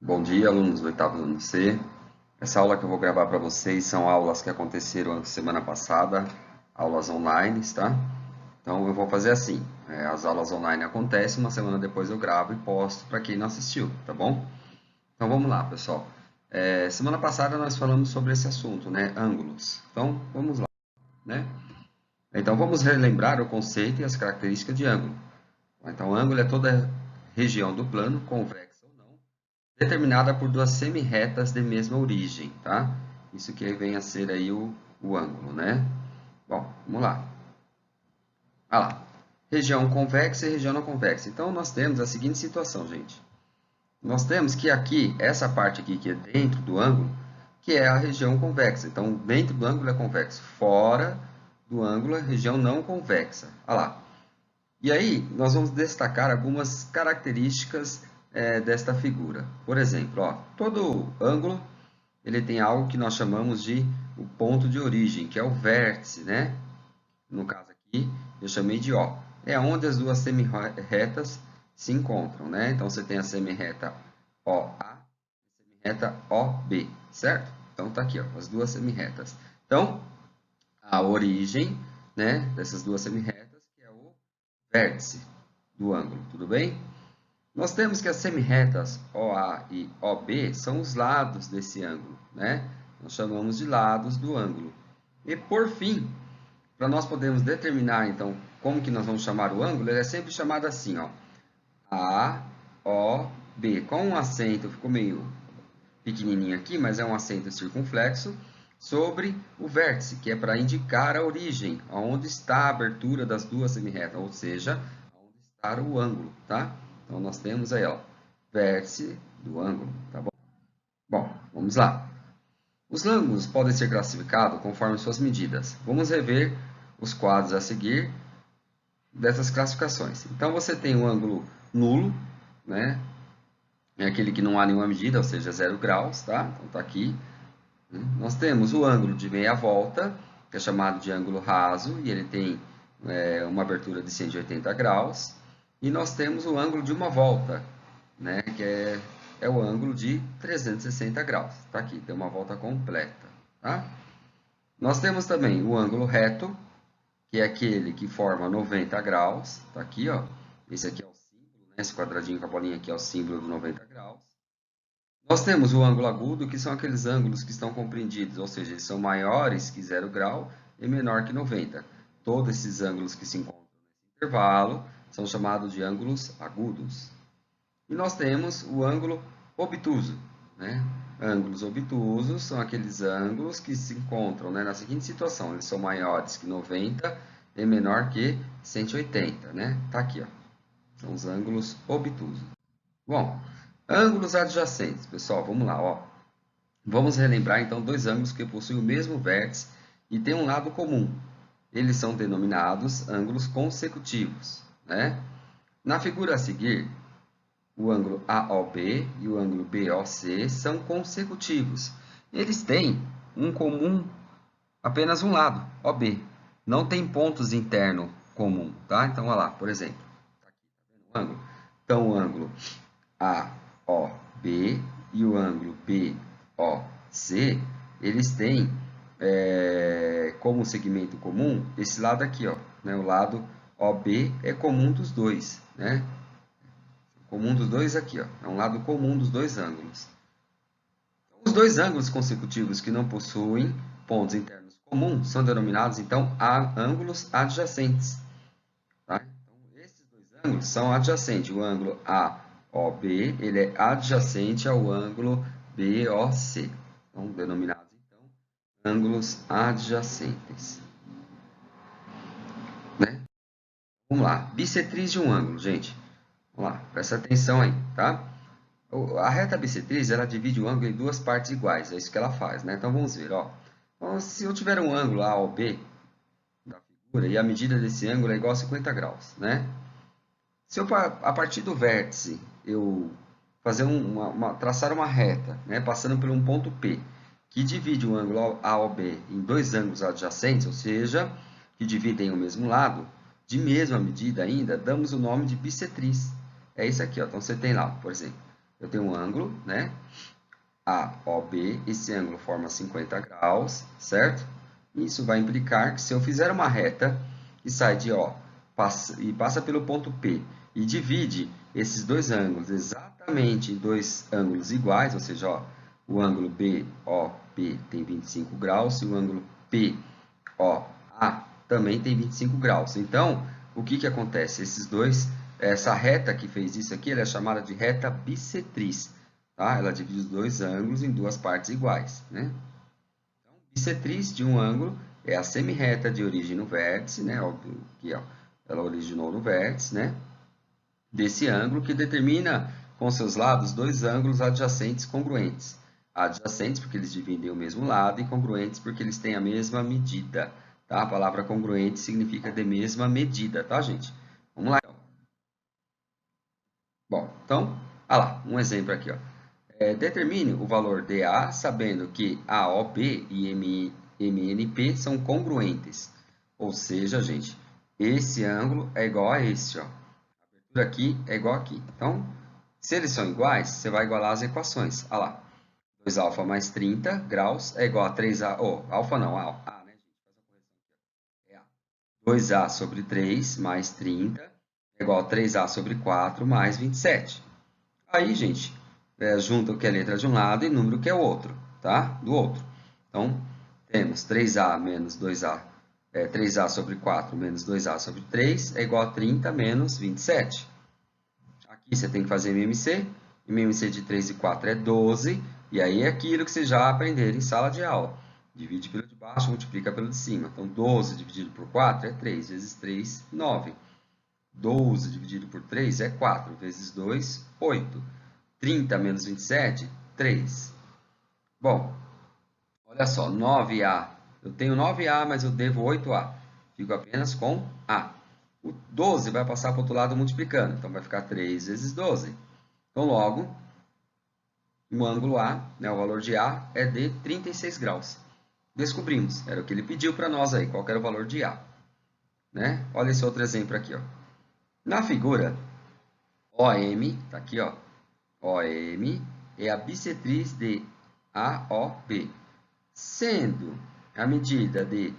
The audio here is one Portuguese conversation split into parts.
Bom dia, alunos do oitavo ano C. Essa aula que eu vou gravar para vocês são aulas que aconteceram semana passada, aulas online, tá? Então eu vou fazer assim: as aulas online acontecem, uma semana depois eu gravo e posto para quem não assistiu, tá bom? Então vamos lá, pessoal. Semana passada nós falamos sobre esse assunto, né? Ângulos. Então vamos lá, né? Então vamos relembrar o conceito e as características de ângulo. Então, ângulo é toda região do plano, convexa ou não, determinada por duas semi-retas de mesma origem, tá? Isso que vem a ser aí o ângulo, né? Bom, vamos lá. Ah lá. Região convexa e região não convexa. Então, nós temos a seguinte situação, gente. Nós temos que aqui, essa parte aqui que é dentro do ângulo, que é a região convexa. Então, dentro do ângulo é convexo. Fora do ângulo é região não convexa. Olha lá. E aí, nós vamos destacar algumas características desta figura. Por exemplo, ó, todo ângulo ele tem algo que nós chamamos de o ponto de origem, que é o vértice, né? No caso aqui, eu chamei de O. É onde as duas semi-retas se encontram, né? Então, você tem a semi-reta OA e a semi-reta OB, certo? Então, tá aqui, ó, as duas semi-retas. Então, a origem, né, dessas duas semi-retas, que é o vértice do ângulo, tudo bem? Nós temos que as semi-retas OA e OB são os lados desse ângulo, né? Nós chamamos de lados do ângulo. E por fim, para nós podermos determinar, então, como que nós vamos chamar o ângulo, ele é sempre chamado assim, ó, A, O, B. Com um acento, ficou meio pequenininho aqui, mas é um acento circunflexo, sobre o vértice, que é para indicar a origem, onde está a abertura das duas semi-retas, ou seja, onde está o ângulo, tá? Então, nós temos aí, ó, vértice do ângulo, tá bom? Bom, vamos lá. Os ângulos podem ser classificados conforme suas medidas. Vamos rever os quadros a seguir dessas classificações. Então, você tem o ângulo nulo, né? É aquele que não há nenhuma medida, ou seja, 0 graus, tá? Então, tá aqui. Nós temos o ângulo de meia volta, que é chamado de ângulo raso, e ele tem uma abertura de 180 graus. E nós temos o ângulo de uma volta, né, que é o ângulo de 360 graus. Está aqui, tem uma volta completa. Tá? Nós temos também o ângulo reto, que é aquele que forma 90 graus. Está aqui, ó. Esse aqui é o símbolo, né? Esse quadradinho com a bolinha aqui é o símbolo de 90 graus. Nós temos o ângulo agudo, que são aqueles ângulos que estão compreendidos, ou seja, eles são maiores que 0 grau e menor que 90. Todos esses ângulos que se encontram nesse intervalo são chamados de ângulos agudos. E nós temos o ângulo obtuso, né? Ângulos obtusos são aqueles ângulos que se encontram, né, na seguinte situação: eles são maiores que 90 e menor que 180, né? Tá aqui, ó. São os ângulos obtusos. Bom, ângulos adjacentes, pessoal, vamos lá, ó. Vamos relembrar então dois ângulos que possuem o mesmo vértice e têm um lado comum. Eles são denominados ângulos consecutivos, né? Na figura a seguir, o ângulo AOB e o ângulo BOC são consecutivos. Eles têm um comum, apenas um lado, OB. Não tem pontos internos comum, tá? Então, olha lá, por exemplo, tá aqui, tá vendo o ângulo? Então, o ângulo AOB e o ângulo BOC, eles têm como segmento comum esse lado aqui, ó, né? O lado OB é comum dos dois, né? Comum dos dois aqui, ó. É um lado comum dos dois ângulos. Os dois ângulos consecutivos que não possuem pontos internos comuns são denominados, então, ângulos adjacentes. Tá? Então, esses dois ângulos são adjacentes. O ângulo AOB, ele é adjacente ao ângulo BOC. Então, denominados, então, ângulos adjacentes. Né? Vamos lá. Bissetriz de um ângulo, gente. Vamos lá, presta atenção aí, tá? A reta bissetriz, ela divide o ângulo em duas partes iguais, é isso que ela faz, né? Então, vamos ver, ó. Então, se eu tiver um ângulo A ou B da figura, e a medida desse ângulo é igual a 50 graus, né? Se eu, a partir do vértice, eu fazer traçar uma reta, né, passando por um ponto P, que divide o ângulo A ou B em dois ângulos adjacentes, ou seja, que dividem o mesmo lado, de mesma medida ainda, damos o nome de bissetriz. É isso aqui, ó. Então, você tem lá, por exemplo, eu tenho um ângulo, né? AOB, esse ângulo forma 50 graus, certo? Isso vai implicar que se eu fizer uma reta que sai de O passa pelo ponto P e divide esses dois ângulos exatamente em dois ângulos iguais, ou seja, ó, o ângulo BOP tem 25 graus e o ângulo POA também tem 25 graus. Então, o que que acontece? Essa reta que fez isso aqui, ela é chamada de reta bissetriz. Tá? Ela divide os dois ângulos em duas partes iguais, né? Então, bissetriz de um ângulo é a semirreta de origem no vértice, né? Óbvio que ó, ela originou no vértice, né? Desse ângulo que determina com seus lados dois ângulos adjacentes congruentes. Adjacentes porque eles dividem o mesmo lado e congruentes porque eles têm a mesma medida. Tá? A palavra congruente significa de mesma medida, tá, gente? Vamos lá, então. Bom, então, olha lá, um exemplo aqui, ó. Determine o valor de A sabendo que AOB e MNP são congruentes. Ou seja, gente, esse ângulo é igual a esse, ó. A abertura aqui é igual aqui. Então, se eles são iguais, você vai igualar as equações. Olha lá, 2α mais 30 graus é igual a 3A... Oh, alfa não, A, né, gente? Faz a correção aqui, ó. É A. 2A sobre 3 mais 30 é igual a 3A sobre 4 mais 27. Aí, gente, junta o que é letra de um lado e número que é o outro, tá? Do outro. Então, temos 3A menos 2A, 3A sobre 4 menos 2A sobre 3 é igual a 30 menos 27. Aqui você tem que fazer MMC. MMC de 3 e 4 é 12. E aí é aquilo que vocês já aprenderam em sala de aula. Divide pelo de baixo, multiplica pelo de cima. Então, 12 dividido por 4 é 3 vezes 3, 9. 12 dividido por 3 é 4 vezes 2, 8. 30 menos 27, 3. Bom, olha só, 9A. Eu tenho 9A, mas eu devo 8A. Fico apenas com A. O 12 vai passar para o outro lado multiplicando. Então, vai ficar 3 vezes 12. Então, logo, o ângulo A, né, o valor de A, é de 36 graus. Descobrimos. Era o que ele pediu para nós aí. Qual era o valor de A. Né? Olha esse outro exemplo aqui. Ó. Na figura, OM, está aqui, ó. OM é a bissetriz de AOB, sendo a medida de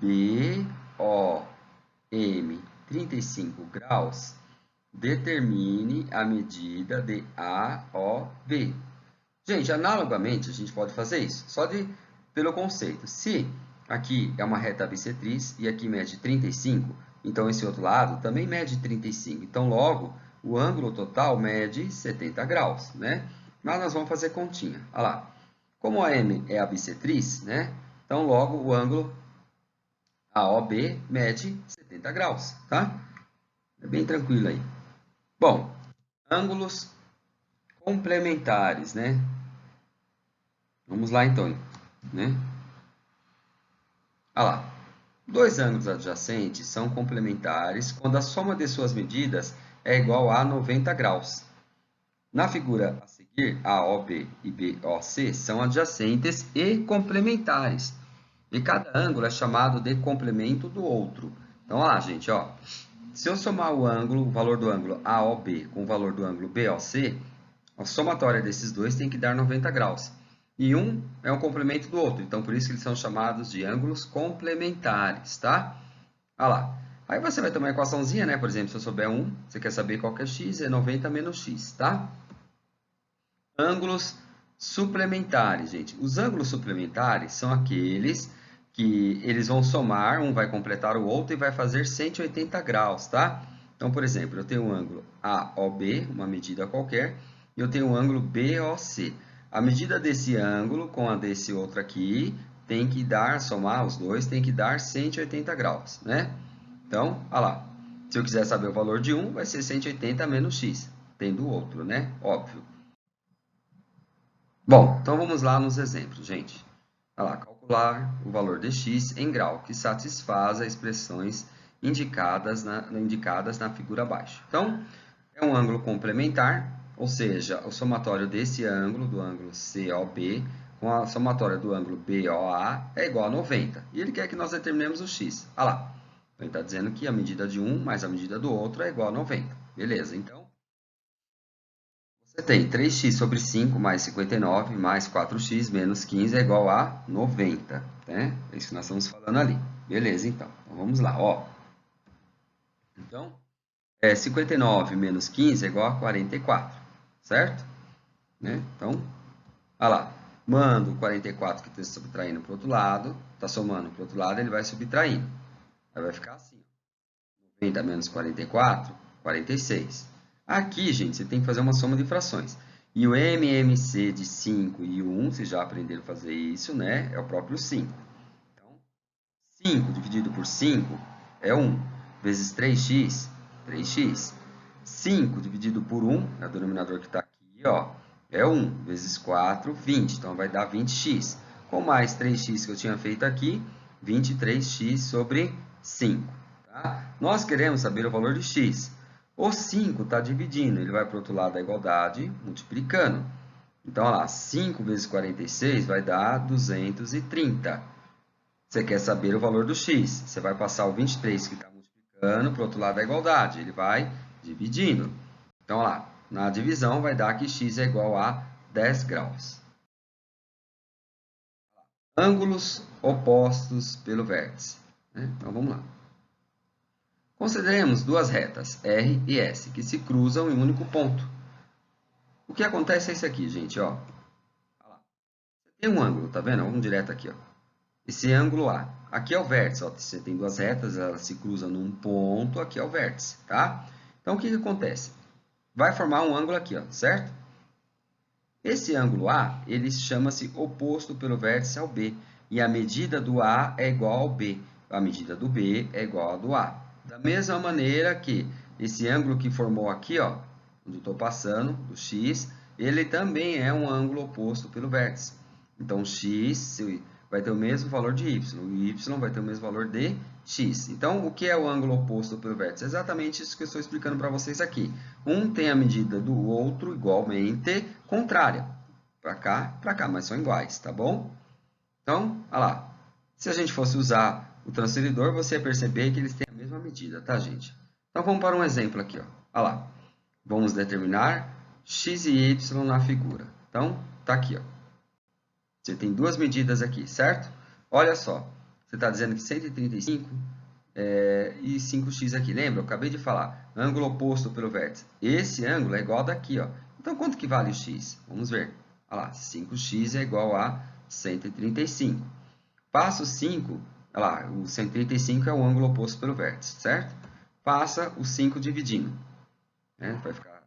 BOM 35 graus, determine a medida de AOB. Gente, analogamente, a gente pode fazer isso, pelo conceito. Se aqui é uma reta bissetriz e aqui mede 35, então esse outro lado também mede 35. Então, logo, o ângulo total mede 70 graus, né? Mas nós vamos fazer continha. Olha lá. Como a M é a bissetriz, né? Então, logo, o ângulo AOB mede 70 graus, tá? É bem tranquilo aí. Bom, ângulos complementares, né? Vamos lá, então, né? Olha lá. Dois ângulos adjacentes são complementares quando a soma de suas medidas é igual a 90 graus. Na figura a seguir, AOB e BOC são adjacentes e complementares. E cada ângulo é chamado de complemento do outro. Então, olha lá, gente, ó. Se eu somar o valor do ângulo AOB com o valor do ângulo BOC, a somatória desses dois tem que dar 90 graus. E um é um complemento do outro, então por isso que eles são chamados de ângulos complementares, tá? Olha lá. Aí você vai ter uma equaçãozinha, né? Por exemplo, se eu souber 1, você quer saber qual que é x, é 90 menos x, tá? Ângulos suplementares, gente. Os ângulos suplementares são aqueles que eles vão somar, um vai completar o outro e vai fazer 180 graus, tá? Então, por exemplo, eu tenho um ângulo AOB, uma medida qualquer, e eu tenho um ângulo BOC. A medida desse ângulo com a desse outro aqui tem que dar, somar os dois, tem que dar 180 graus, né? Então, olha lá. Se eu quiser saber o valor de um, vai ser 180 menos x, tendo o outro, né? Óbvio. Bom, então vamos lá nos exemplos, gente. Olha lá, calcular o valor de x em grau, que satisfaz as expressões indicadas na figura abaixo. Então, é um ângulo complementar, ou seja, o somatório desse ângulo, do ângulo COB, com a somatória do ângulo BOA é igual a 90. E ele quer que nós determinemos o x. Olha lá, então ele está dizendo que a medida de um mais a medida do outro é igual a 90. Beleza, então, Você tem 3x sobre 5 mais 59 mais 4x menos 15 é igual a 90, né? É isso que nós estamos falando ali. Beleza, então. Então vamos lá, ó. Então, 59 menos 15 é igual a 44, certo? Né? Então, olha lá. Mando o 44 que está subtraindo para o outro lado, está somando para o outro lado, ele vai subtraindo. Aí vai ficar assim. 90 menos 44, 46. Aqui, gente, você tem que fazer uma soma de frações. E o MMC de 5 e o 1, vocês já aprenderam a fazer isso, né? É o próprio 5. Então, 5 dividido por 5 é 1. Vezes 3x, 3x. 5 dividido por 1, é o denominador que está aqui, ó, é 1. Vezes 4, 20. Então, vai dar 20x. Com mais 3x que eu tinha feito aqui, 23x sobre 5. Tá? Nós queremos saber o valor de x. O 5 está dividindo, ele vai para o outro lado da igualdade, multiplicando. Então, olha lá, 5 vezes 46 vai dar 230. Você quer saber o valor do x. Você vai passar o 23 que está multiplicando para o outro lado da igualdade. Ele vai dividindo. Então, olha lá, na divisão vai dar que x é igual a 10 graus. Ângulos opostos pelo vértice. Então, vamos lá. Consideremos duas retas, R e S, que se cruzam em um único ponto. O que acontece é isso aqui, gente, ó. Tem um ângulo, tá vendo? Vamos direto aqui, ó. Esse ângulo A. Aqui é o vértice, ó. Você tem duas retas, elas se cruzam num ponto, aqui é o vértice, tá? Então, o que acontece? Vai formar um ângulo aqui, ó, certo? Esse ângulo A, ele chama-se oposto pelo vértice ao B. E a medida do A é igual ao B. A medida do B é igual à do A. Da mesma maneira que esse ângulo que formou aqui, ó, onde eu estou passando, do X, ele também é um ângulo oposto pelo vértice. Então, X vai ter o mesmo valor de Y, e Y vai ter o mesmo valor de X. Então, o que é o ângulo oposto pelo vértice? É exatamente isso que eu estou explicando para vocês aqui. Um tem a medida do outro igualmente contrária. Para cá, mas são iguais, tá bom? Então, olha lá. Se a gente fosse usar o transferidor, você ia perceber que eles têm a mesma medida, tá, gente? Então, vamos para um exemplo aqui, ó. Olha lá. Vamos determinar x e y na figura. Então, tá aqui, ó. Você tem duas medidas aqui, certo? Olha só. Você está dizendo que 135 e 5x aqui. Lembra? Eu acabei de falar. Ângulo oposto pelo vértice. Esse ângulo é igual daqui, ó. Então, quanto que vale o x? Vamos ver. Olha lá. 5x é igual a 135. Passa o 5, olha lá, o 135 é o ângulo oposto pelo vértice, certo? Passa o 5 dividindo. Né? Vai ficar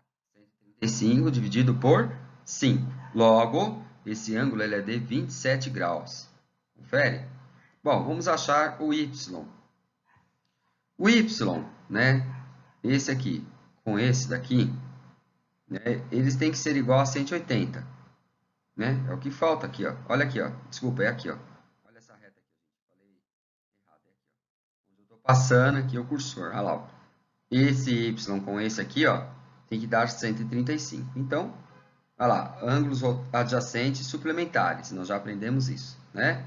135 dividido por 5. Logo, esse ângulo ele é de 27 graus. Confere? Bom, vamos achar o y. O y, né? Esse aqui com esse daqui, né? Eles têm que ser igual a 180. Né? É o que falta aqui, ó. Olha aqui, ó. Desculpa, é aqui, ó. Olha essa reta aqui, falei errado, é aqui, ó. Onde eu estou passando aqui o cursor. Olha lá, ó. Esse y com esse aqui, ó, tem que dar 135. Então, olha lá, ângulos adjacentes suplementares. Nós já aprendemos isso, né?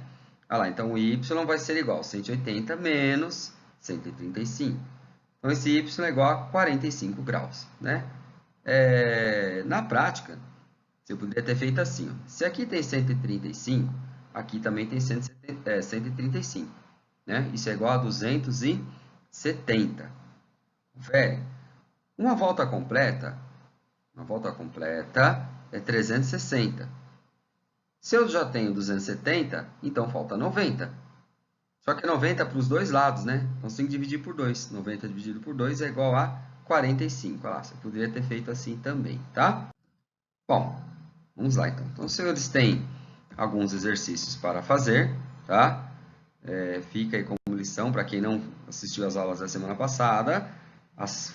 Olha lá, então o y vai ser igual a 180 menos 135. Então, esse y é igual a 45 graus, né? Na prática, você poderia ter feito assim, ó. Se aqui tem 135, aqui também tem 135, né? Isso é igual a 270. Confere? Uma volta completa é 360. Se eu já tenho 270, então falta 90. Só que é 90 para os dois lados, né? Então, você tem que dividir por 2. 90 dividido por 2 é igual a 45. Olha lá, você poderia ter feito assim também, tá? Bom, vamos lá então. Então, os senhores têm alguns exercícios para fazer, tá? Fica aí como lição para quem não assistiu às aulas da semana passada.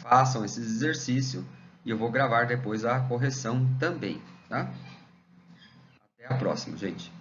Façam esse exercício e eu vou gravar depois a correção também, tá? Até a próxima, gente.